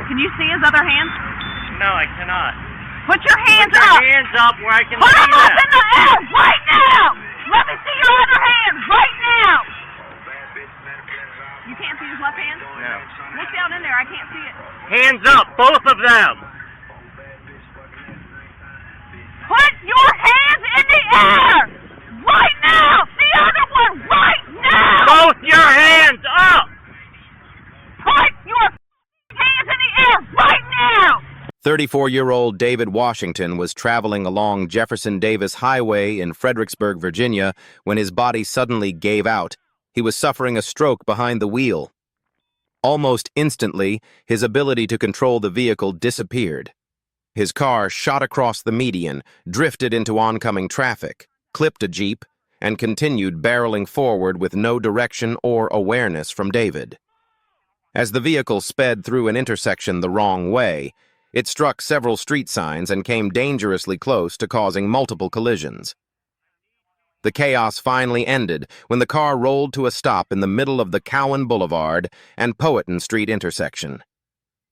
Can you see his other hand? No, I cannot. Put your hands up! Put your hands up where I can see them them. Up in the air right now! Let me see your other hand right now! You can't see his left hand? No. Look down in there, I can't see it. Hands up, both of them! Put your hands in the air! Right now! The other one right now! Both your hands up! Put your hands in the air right now! 34-year-old David Washington was traveling along Jefferson Davis Highway in Fredericksburg, Virginia, when his body suddenly gave out. He was suffering a stroke behind the wheel. Almost instantly, his ability to control the vehicle disappeared. His car shot across the median, drifted into oncoming traffic, clipped a Jeep, and continued barreling forward with no direction or awareness from David. As the vehicle sped through an intersection the wrong way, it struck several street signs and came dangerously close to causing multiple collisions. The chaos finally ended when the car rolled to a stop in the middle of the Cowan Boulevard and Powhatan Street intersection.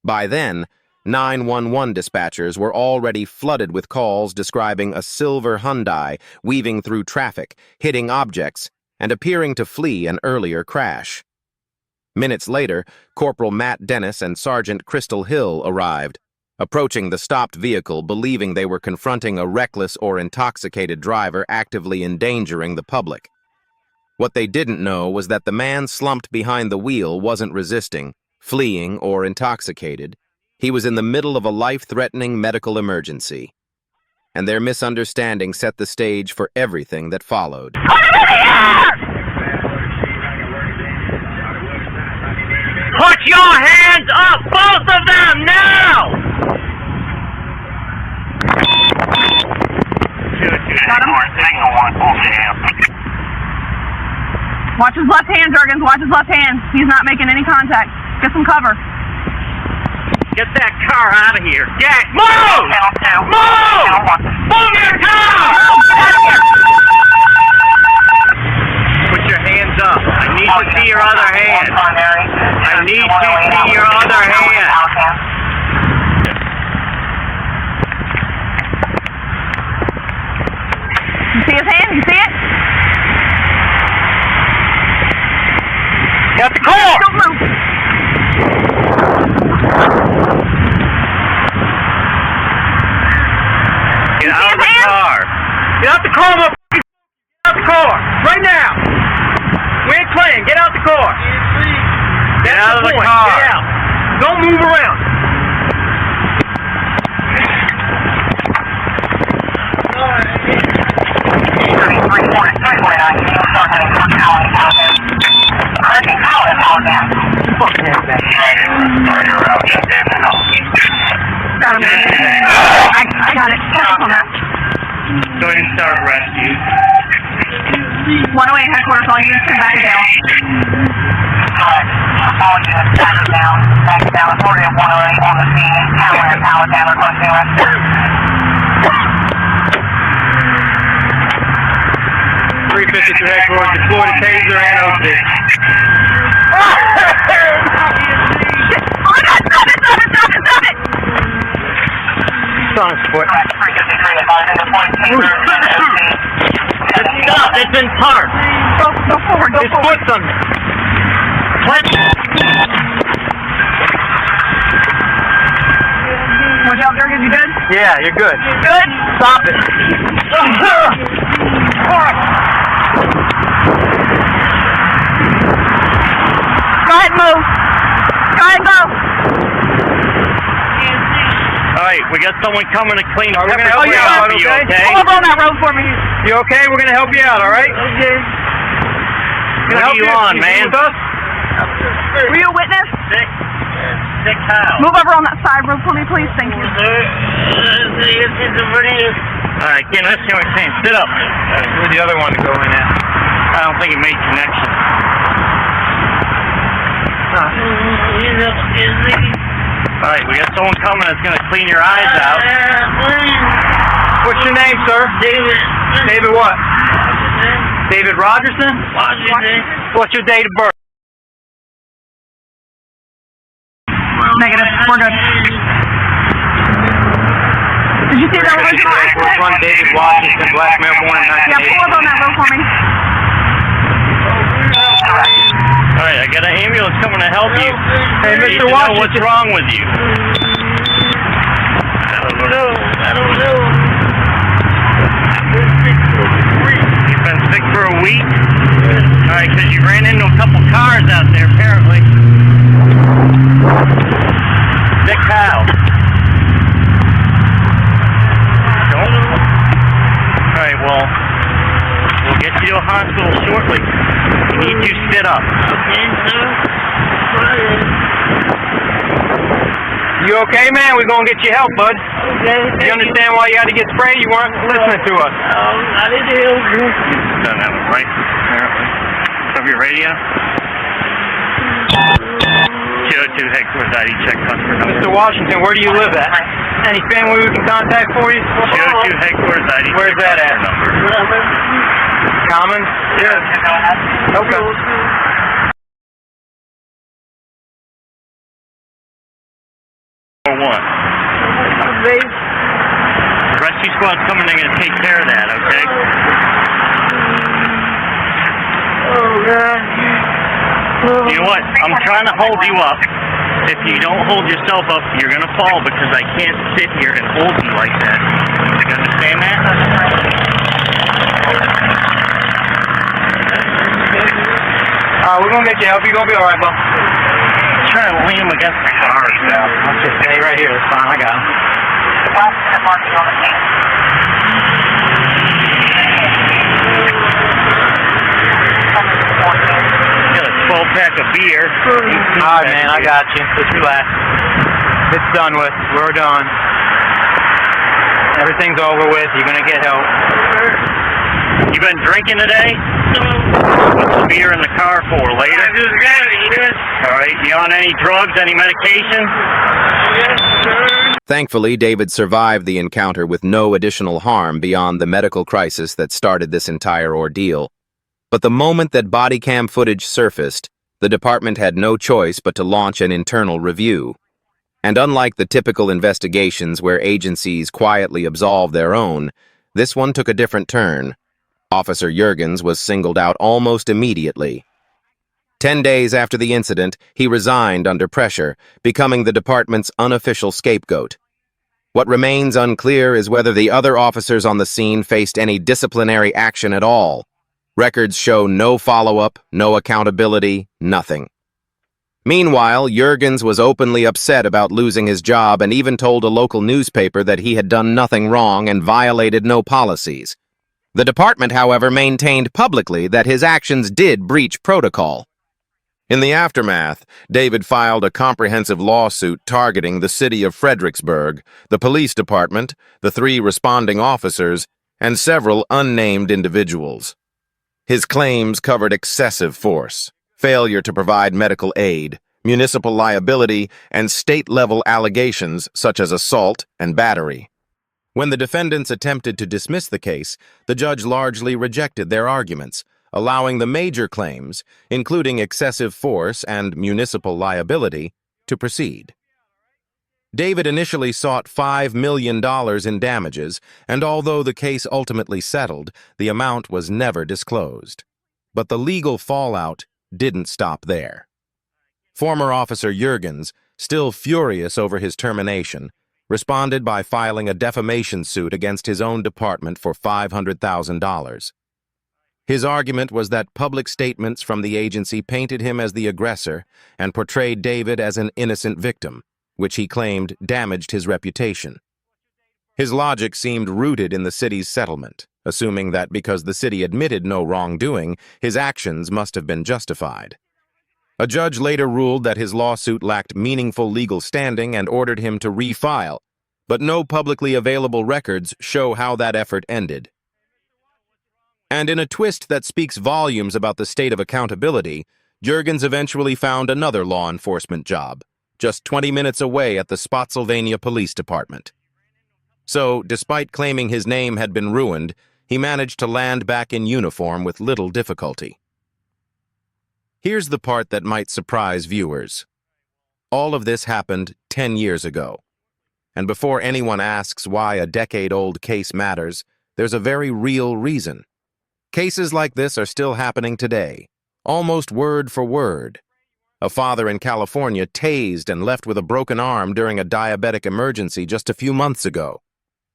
By then, 911 dispatchers were already flooded with calls describing a silver Hyundai weaving through traffic, hitting objects, and appearing to flee an earlier crash. Minutes later, Corporal Matt Dennis and Sergeant Crystal Hill arrived, approaching the stopped vehicle believing they were confronting a reckless or intoxicated driver actively endangering the public. What they didn't know was that the man slumped behind the wheel wasn't resisting, fleeing, or intoxicated. He was in the middle of a life-threatening medical emergency. And their misunderstanding set the stage for everything that followed. Put him in the air! Put your hands up, both of them, now! Watch his left hand, Jurgens. Watch his left hand. He's not making any contact. Get some cover. Get that car out of here. Jack, move! Move! Move your car! Put your hands up. I need to see your other hand. I need to see your other hand. You see his hand? You see it? Get the car! Don't move. Get out of the car. Get out the car, motherfucker. Get out the car. Right now. We ain't playing. Get out the car. Get out of the car. Get out. Don't move around. I got it. Go ahead and start rescue. 108 headquarters, all units come back down. All units back down. Back down. Authority of 108 on the scene. Power and power down. Requesting rescue. 352 headquarters, deploy the taser and OC. Stop his foot. Stop, it's been parked. Go forward, go His forward. foot's on. What? Watch out, Jurgens, you good? Yeah, you're good. Good? Stop it. Go ahead and move. Go ahead and go. Alright, we got someone coming to clean up. We're gonna help you out, You okay? okay? Pull over on that road for me. You okay? We're gonna help you out, all right? Okay. What are you on, man? With us? Were you a witness? Sick how? Move over on that side road for me, please. Thank you. Alright, Ken, let's see what we're saying. Sit up. Where's the other one to go in at? I don't think it made connection. Alright, we got someone coming that's gonna clean your eyes out. What's your name, sir? David. David what? David Rogerson? Washington. What's your date of birth? Negative. We're good. Did you see that original accident? Run David Washington, black male born in Yeah, pull up on that road for me. Alright, I got an ambulance coming to help you. Hey, I need Mr. to know Washington. what's wrong with you? I don't know. You've been sick for a week? Alright, because you ran into a couple cars out there, apparently. Sick how? Alright, well, we'll get you to a hospital shortly. You need to sit up. You okay, man? We're gonna get you help, bud. Okay. You understand why you had to get sprayed? You weren't listening to us. I didn't hear you. Done that one, right? Apparently. Of your radio? 202 headquarters ID check customer number. Mr. Washington, where do you live at? Any family we can contact for you? 202 headquarters ID check Where's that at? number. Common? Yeah. Okay. One. The rescue squad's coming, they're going to take care of that, okay? You know what? I'm trying to hold you up. If you don't hold yourself up, you're going to fall because I can't sit here and hold you like that. You understand that? We're gonna get you help. You're gonna be alright, bud. I'm trying to lean him against the car. I'll just stay right here. It's fine. I got him. Got a 12-pack of beer. Alright, man. I got you. Just relax. It's done with. We're done. Everything's over with. You're gonna get help. You been drinking today? What's the beer in the car for? Later? I just got it. Alright, you on any drugs, any medication? Yes, sir. Thankfully, David survived the encounter with no additional harm beyond the medical crisis that started this entire ordeal. But the moment that body cam footage surfaced, the department had no choice but to launch an internal review. And unlike the typical investigations where agencies quietly absolve their own, this one took a different turn. Officer Juergens was singled out almost immediately. 10 days after the incident, he resigned under pressure, becoming the department's unofficial scapegoat. What remains unclear is whether the other officers on the scene faced any disciplinary action at all. Records show no follow-up, no accountability, nothing. Meanwhile, Juergens was openly upset about losing his job and even told a local newspaper that he had done nothing wrong and violated no policies. The department, however, maintained publicly that his actions did breach protocol. In the aftermath, David filed a comprehensive lawsuit targeting the city of Fredericksburg, the police department, the 3 responding officers, and several unnamed individuals. His claims covered excessive force, failure to provide medical aid, municipal liability, and state-level allegations such as assault and battery. When the defendants attempted to dismiss the case, the judge largely rejected their arguments, allowing the major claims, including excessive force and municipal liability, to proceed. David initially sought $5 million in damages, and although the case ultimately settled, the amount was never disclosed. But the legal fallout didn't stop there. Former Officer Juergens, still furious over his termination, responded by filing a defamation suit against his own department for $500,000. His argument was that public statements from the agency painted him as the aggressor and portrayed David as an innocent victim, which he claimed damaged his reputation. His logic seemed rooted in the city's settlement, assuming that because the city admitted no wrongdoing, his actions must have been justified. A judge later ruled that his lawsuit lacked meaningful legal standing and ordered him to refile, but no publicly available records show how that effort ended. And in a twist that speaks volumes about the state of accountability, Juergens eventually found another law enforcement job, just 20 minutes away at the Spotsylvania Police Department. So, despite claiming his name had been ruined, he managed to land back in uniform with little difficulty. Here's the part that might surprise viewers. All of this happened 10 years ago. And before anyone asks why a decade-old case matters, there's a very real reason. Cases like this are still happening today, almost word for word. A father in California tased and left with a broken arm during a diabetic emergency just a few months ago.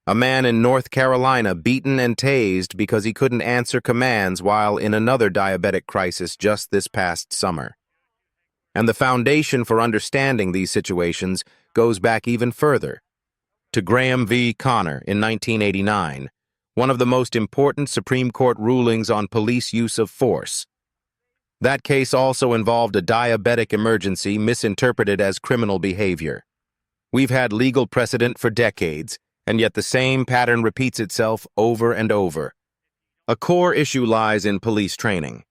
A man in North Carolina beaten and tased because he couldn't answer commands while in another diabetic crisis just this past summer. And the foundation for understanding these situations goes back even further, to Graham v. Connor in 1989, one of the most important Supreme Court rulings on police use of force. That case also involved a diabetic emergency misinterpreted as criminal behavior. We've had legal precedent for decades, and yet the same pattern repeats itself over and over. A core issue lies in police training.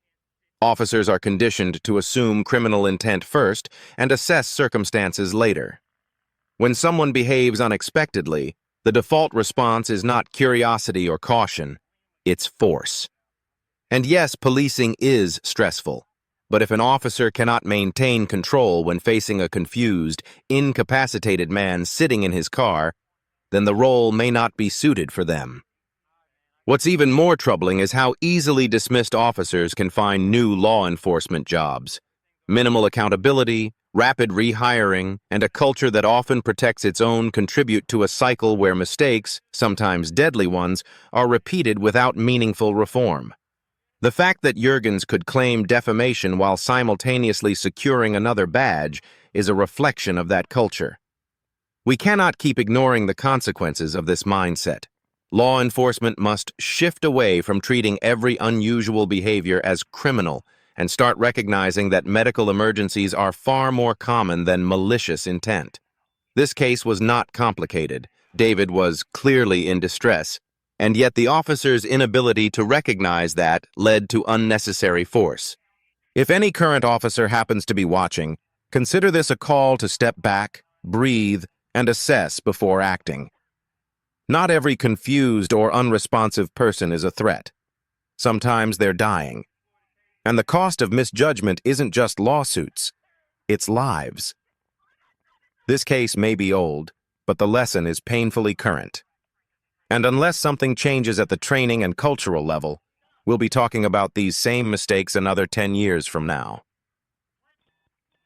Officers are conditioned to assume criminal intent first and assess circumstances later. When someone behaves unexpectedly, the default response is not curiosity or caution, it's force. And yes, policing is stressful, but if an officer cannot maintain control when facing a confused, incapacitated man sitting in his car, then the role may not be suited for them. What's even more troubling is how easily dismissed officers can find new law enforcement jobs. Minimal accountability, rapid rehiring, and a culture that often protects its own contribute to a cycle where mistakes, sometimes deadly ones, are repeated without meaningful reform. The fact that Jurgens could claim defamation while simultaneously securing another badge is a reflection of that culture. We cannot keep ignoring the consequences of this mindset. Law enforcement must shift away from treating every unusual behavior as criminal and start recognizing that medical emergencies are far more common than malicious intent. This case was not complicated. David was clearly in distress, and yet the officer's inability to recognize that led to unnecessary force. If any current officer happens to be watching, consider this a call to step back, breathe, and assess before acting. Not every confused or unresponsive person is a threat. Sometimes they're dying. And the cost of misjudgment isn't just lawsuits, it's lives. This case may be old, but the lesson is painfully current. And unless something changes at the training and cultural level, we'll be talking about these same mistakes another 10 years from now.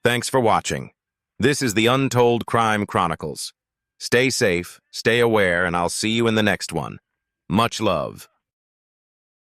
Thanks for watching. This is the Untold Crime Chronicles. Stay safe, stay aware, and I'll see you in the next one. Much love.